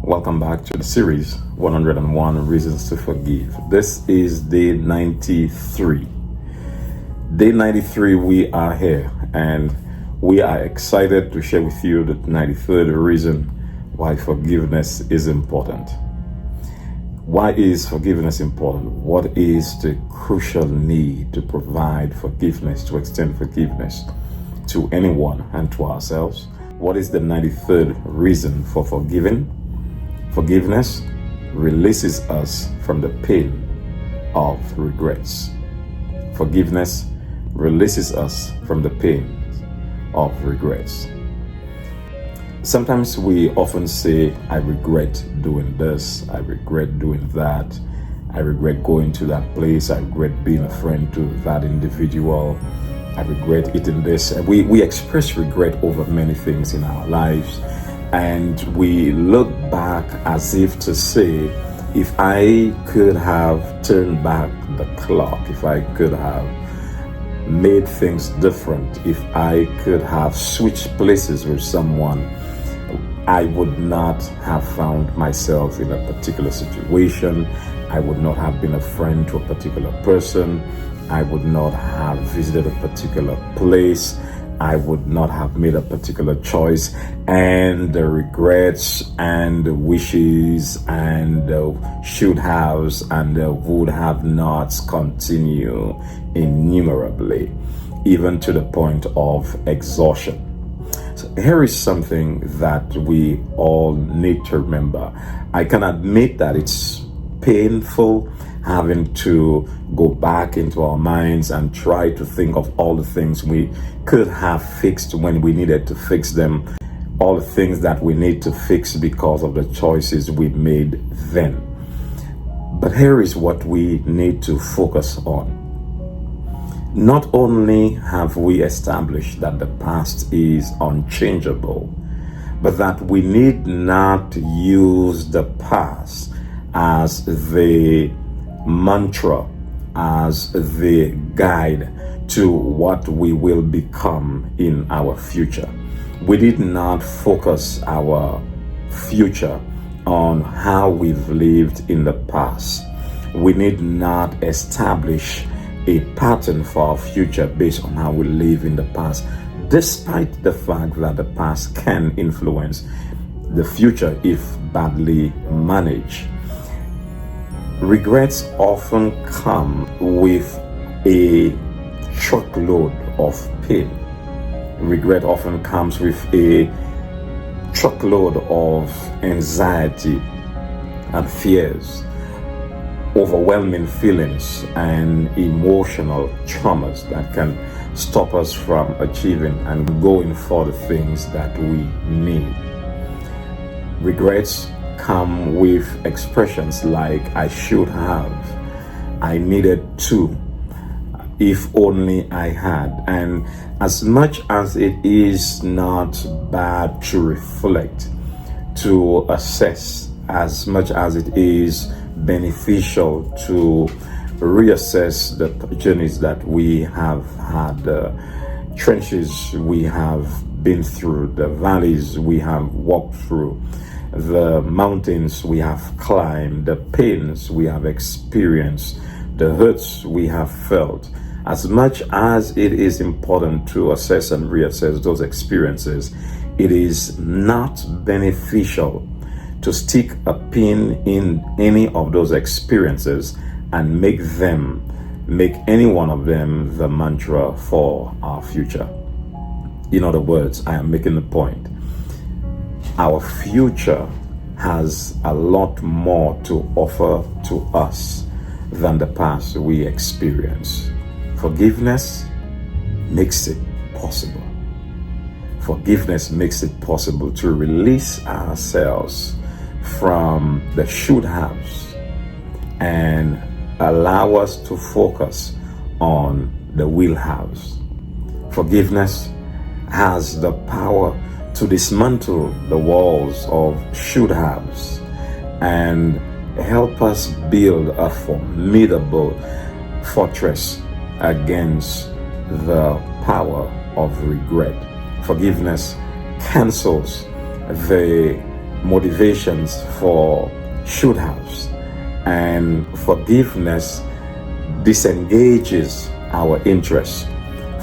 Welcome back to the series 101 Reasons to Forgive. This is day 93. Day 93, we are here and we are excited to share with you the 93rd reason why forgiveness is important. Why is forgiveness important? What is the crucial need to provide forgiveness, to extend forgiveness to anyone and to ourselves? What is the 93rd reason for forgiving? Forgiveness releases us from the pain of regrets. Forgiveness releases us from the pain of regrets. Sometimes we often say, I regret doing this, I regret doing that, I regret going to that place, I regret being a friend to that individual, I regret eating this. We express regret over many things in our lives. And we look back as if to say, if I could have turned back the clock, if I could have made things different, if I could have switched places with someone, I would not have found myself in a particular situation. I would not have been a friend to a particular person. I would not have visited a particular place. I would not have made a particular choice, and the regrets and the wishes and the should haves and the would have nots continue innumerably, even to the point of exhaustion. So here is something that we all need to remember. I can admit that it's painful having to go back into our minds and try to think of all the things we could have fixed when we needed to fix them, all the things that we need to fix because of the choices we made then. But here is what we need to focus on. Not only have we established that the past is unchangeable, but that we need not use the past as the mantra, as the guide to what we will become in our future. We did not focus our future on how we've lived in the past. We need not establish a pattern for our future based on how we live in the past, despite the fact that the past can influence the future if badly managed. Regrets often come with a truckload of pain. Regret often comes with a truckload of anxiety and fears, overwhelming feelings and emotional traumas that can stop us from achieving and going for the things that we need. Regrets come with expressions like I should have, I needed to, if only I had. And as much as it is not bad to reflect, to assess, as much as it is beneficial to reassess the journeys that we have had, the trenches we have been through, the valleys we have walked through, the mountains we have climbed, the pains we have experienced, the hurts we have felt. As much as it is important to assess and reassess those experiences, it is not beneficial to stick a pin in any of those experiences and make any one of them the mantra for our future. In other words, I am making the point. Our future has a lot more to offer to us than the past we experience. Forgiveness makes it possible. Forgiveness makes it possible to release ourselves from the should haves and allow us to focus on the will haves. Forgiveness has the power to dismantle the walls of should haves and help us build a formidable fortress against the power of regret. Forgiveness cancels the motivations for should haves, and forgiveness disengages our interest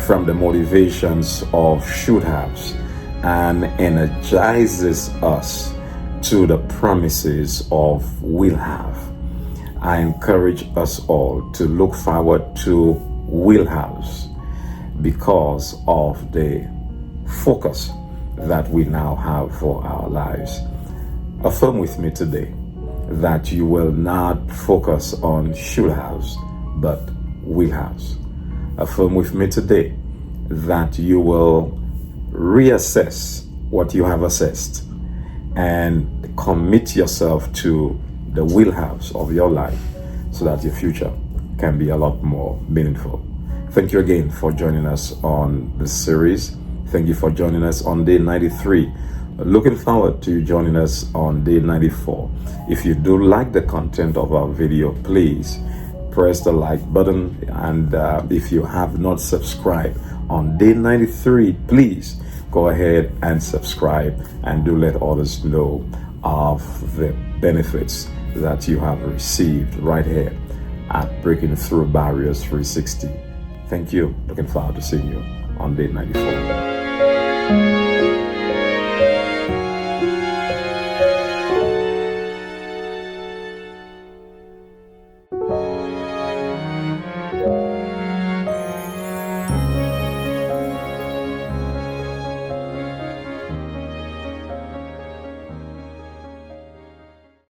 from the motivations of should haves and energizes us to the promises of will have. I encourage us all to look forward to will haves because of the focus that we now have for our lives. Affirm with me today that you will not focus on should haves, but will haves. Affirm with me today that you will reassess what you have assessed and commit yourself to the will haves of your life so that your future can be a lot more meaningful. Thank you again for joining us on this series. Thank you for joining us on day 93. Looking forward to you joining us on day 94. If you do like the content of our video, please press the like button. And if you have not subscribed on day 93, please go ahead and subscribe, and do let others know of the benefits that you have received right here at Breaking Through Barriers 360. Thank you. Looking forward to seeing you on day 94.